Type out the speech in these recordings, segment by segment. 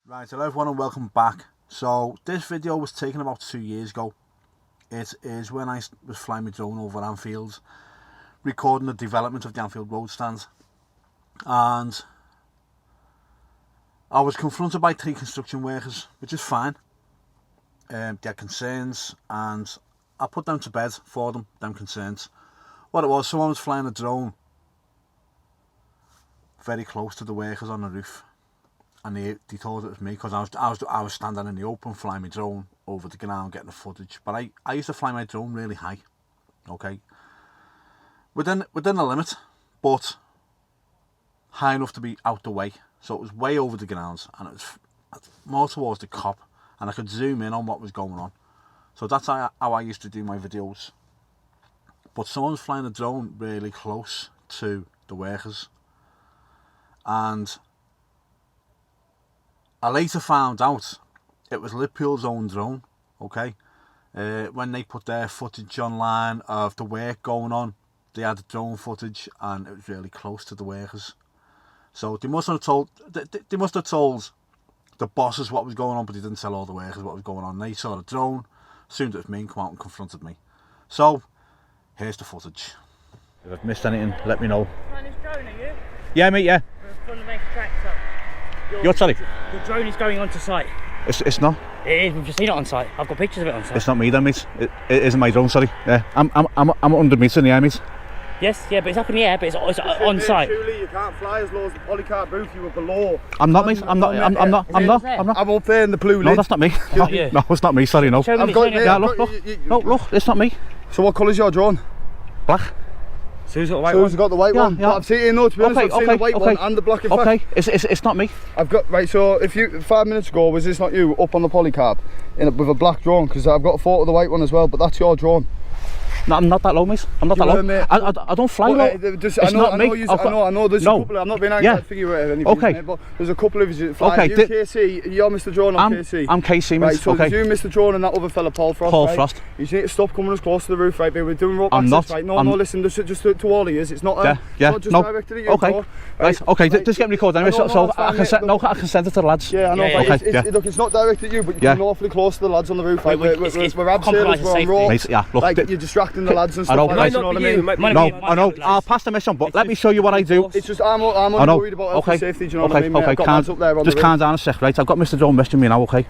Right, hello everyone and welcome back. So this video was taken about 2 years ago. It is when I was flying my drone over Anfield, recording the development of the Anfield road stand, and I was confronted by 3 construction workers, which is fine. They had concerns and I put them to bed for them concerns. What it was, someone was flying a drone very close to the workers on the roof, and they thought it was me because I was standing in the open flying my drone over the ground getting the footage. But I used to fly my drone really high, okay, within the limit, but high enough to be out the way. So it was way over the ground and it was more towards the cop, and I could zoom in on what was going on. So that's how I used to do my videos. But someone's flying a drone really close to the workers, and I later found out it was Liverpool's own drone, okay? When they put their footage online of the work going on, they had the drone footage and it was really close to the workers. So they must have told the bosses what was going on, but they didn't tell all the workers what was going on. They saw the drone, assumed it was me, and come out and confronted me. So here's the footage. If I've missed anything, let me know. Flying this drone, are you? Yeah, mate, yeah. We're going to make a track up. You're telling? The drone is going onto site. It's not. It is, we've just seen it on site. I've got pictures of it on site. It's not me then, mate. It isn't my drone, sorry. Yeah, I'm 100 metres in the air, mate. Yes, yeah, but it's up in the air, but it's on site. Surely you can't fly as low as the polycart booth, you were below. I'm not, mate. I'm not. I'm up there in the blue lid. No, that's not me. No, no, it's not me, sorry, no. I've got it. Yeah, look. No, look, it's not me. So what colour's your drone? Black. Sue's got the white one. Sue's got the white one. Yeah. I've seen it, no, to be honest, I've seen the white one and the black effect. Okay, it's not me. I've got, right, so if you, 5 minutes ago, was this not you up on the polycarb with a black drone? Because I've got a photo of the white one as well, but that's your drone. No, I'm not that low, mate. I'm not that low. I don't fly low. It's not me. I know there's a couple, I'm not being angry at figure or anything, okay. But there's a couple of you flying. Okay, you KC, you're Mr. Drone on KC. I'm KC, mate. Right, so there's you, Mr. Drone, and that other fella, Paul Frost. Paul Frost. You need to stop coming as close to the roof, right? We're doing rope access, right? No, listen, just to all of you, it's not not just directed at you. Okay, right, okay, just get me recorded anyway, so I can send it to the lads. Yeah, I know, okay, look, it's not directed at you, but you're coming awfully close to the lads on the roof, right? We're abseilers, we're on ropes, like you're distracting the lads and stuff. You know what I mean? No, I know. I'll pass the mission, but let me show you what I do. It's just I'm worried about health and safety. Do you know what I mean? Okay, just calm down a sec, right? I've got Mr. Drone messaging me now, okay?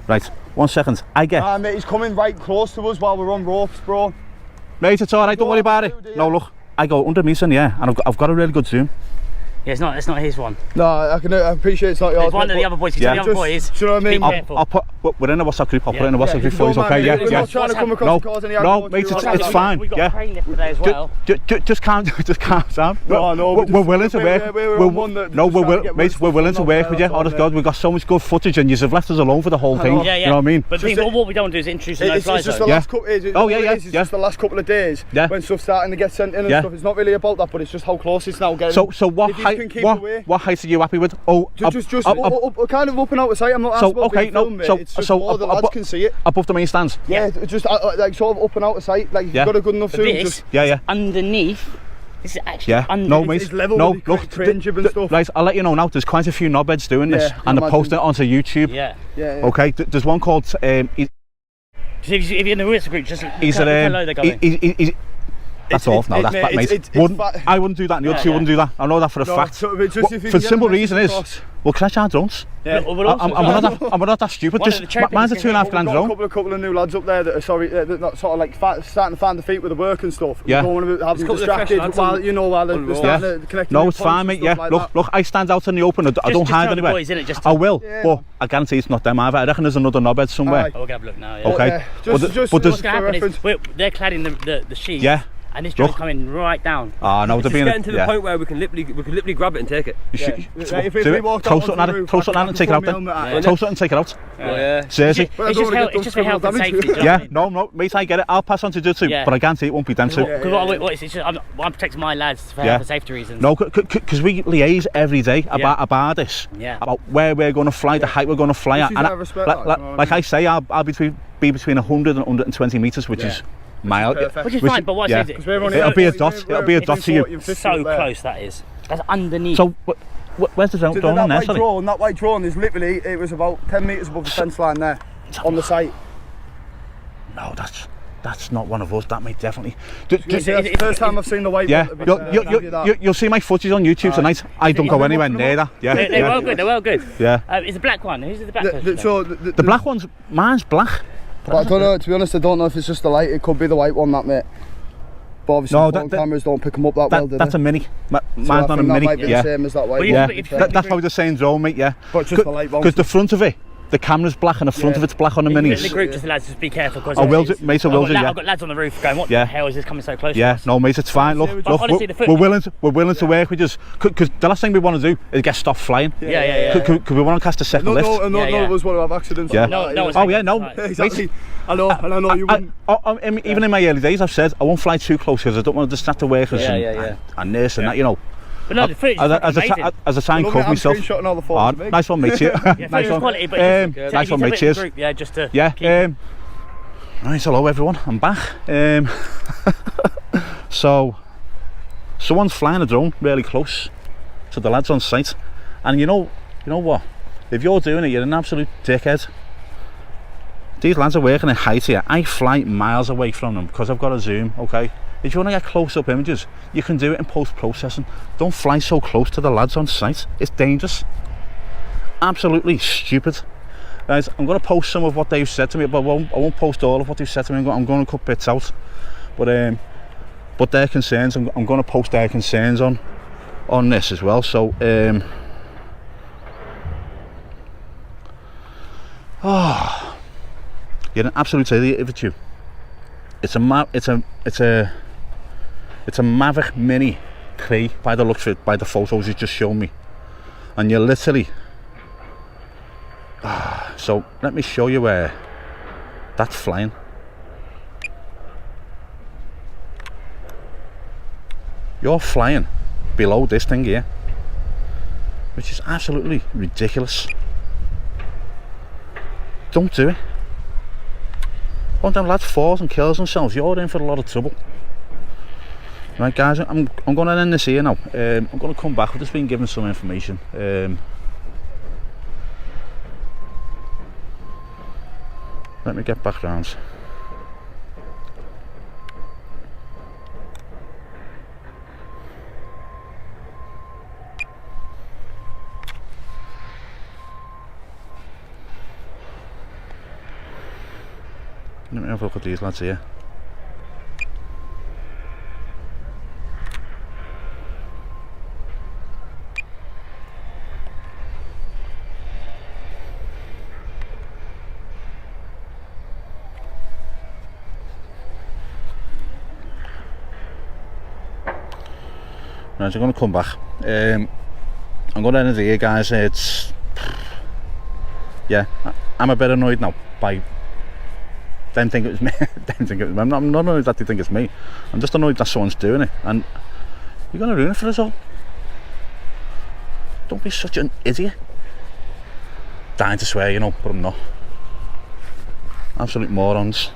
Right, 1 second. Mate, he's coming right close to us while we're on ropes, bro. Mate, it's alright. Don't worry about it. No, look, I go 100 metres in the air, and I've got a really good zoom. Yeah, it's not his one. No, I appreciate it's not yours. It's one of the other boys. The other boys. Do you know what I mean? I'll put. We're in a WhatsApp group. I'll put it in a WhatsApp group for you. Okay? We're not trying to come across cause any no, mate, it's fine. We've got a crane lift today as well. Just calm down. No, we're willing to work. We're willing to work with you. Honest God, we've got so much good footage, and you've left us alone for the whole thing. You know what I mean? But what we don't do is introduce no fly zone. It's just the last couple of days when stuff's starting to get sent in and stuff. It's not really about that, but it's just how close it's now getting. So what height are you happy with? Oh, just kind of up and out of sight. I'm not asking about being filmed, mate. It's just more the lads can see it. Above the main stands? Yeah, just like sort of up and out of sight. Like you've got a good enough zoom. Just underneath. This is actually under. No, mate. No, look. Right, I'll let you know now. There's quite a few knobheads doing this, and they're posting it onto YouTube. Yeah. Okay. There's one called. If you're in the WhatsApp group, just hello, they go in. That's all. No, that's bad, mate. I wouldn't do that, and the other two wouldn't do that. I know that for a fact. For the simple reason is, well, can I charge drones? Yeah. I'm not that stupid. Mine's a £2.5 grand drone. A couple of new lads up there that are not sort of like starting to find the feet with the work and stuff. Yeah. Going having distracted while they're starting to connect. No, it's fine, mate. Yeah. Look, I stand out in the open. I don't hide anywhere. I will, but I guarantee it's not them either. I reckon there's another knobhead somewhere. We'll have a look now. Okay. What's going to happen is they're cladding the sheet. Yeah. And this drone's coming right down. Ah, no, it's getting to the point where we can literally grab it and take it. Throw something at it and take it out then. Throw something and take it out. Seriously. It's just for health and safety. Yeah, no, mate, I get it. I'll pass on to do too, but I guarantee it won't be them two. I'm protecting my lads for health and safety reasons. No, because we liaise every day about this, about where we're going to fly, the height we're going to fly at. And like I say, I'll be between 100 and 120 metres, which is mile, which is fine, but what's it'll be a dot to you. So close that is. That's underneath. So where's the drone on there? That white drone is literally, it was about 10 metres above the fence line there, on the site. No, that's not one of us, that mate, definitely. It's the first time I've seen the white one. You'll see my footage on YouTube tonight. I don't go anywhere near that. Yeah, they're well good. Yeah. It's the black one. Who's the black one? The black one's, mine's black. But I don't know, to be honest, I don't know if it's just the light. It could be the white one, that mate. But obviously phone cameras don't pick them up that well, do they? That's a mini. Mine's not a mini. That might be the same as that white one. Yeah, that's probably the same drone, mate, yeah. But just the light one. Because the front of it, the camera's black and the front of it's black on the minis. In the group, just the lads, just be careful. I will do, mate, I will do, yeah. I've got lads on the roof going, what the hell is this coming so close to us? No, mate, it's fine. Look, honestly, we're willing to work with you. Because the last thing we want to do is get stopped flying. Yeah. Because we want to cast a second lift. No, it was one of our accidents. Yeah. No. Exactly. I know you wouldn't. Even in my early days, I've said I won't fly too close because I don't want to distract the workers and this and that, you know. But no, the footage is amazing. As I try and cover myself. Screenshotting all the photos. Nice one, mate. Nice one. Quality, but nice one, mate. Cheers. Group, yeah, just to right, hello everyone. I'm back. So, someone's flying a drone really close to the lads on site, and you know what? If you're doing it, you're an absolute dickhead. These lads are working at height here. I fly miles away from them because I've got a zoom. Okay. If you want to get close-up images, you can do it in post-processing. Don't fly so close to the lads on site. It's dangerous. Absolutely stupid. Right, I'm going to post some of what they've said to me, but I won't post all of what they've said to me. I'm going to cut bits out. But their concerns, I'm going to post their concerns on this as well. So, you're an absolute idiot if it's you. It's a Maverick Mini 3 by the looks of it, by the photos you just shown me, and you're literally. So let me show you where that's flying. You're flying below this thing here, which is absolutely ridiculous. Don't do it. One of them lads falls and kills themselves, you're in for a lot of trouble. Right guys, I'm going to end this here now. I'm going to come back. I've just been given some information. Let me get back round. Let me have a look at these lads here. Right, I'm going to come back. I'm going to end it here, guys. I'm a bit annoyed now by them think it was me. I'm not annoyed that they think it's me. I'm just annoyed that someone's doing it, and you're going to ruin it for us all. Don't be such an idiot. Dying to swear, you know, but I'm not. Absolute morons.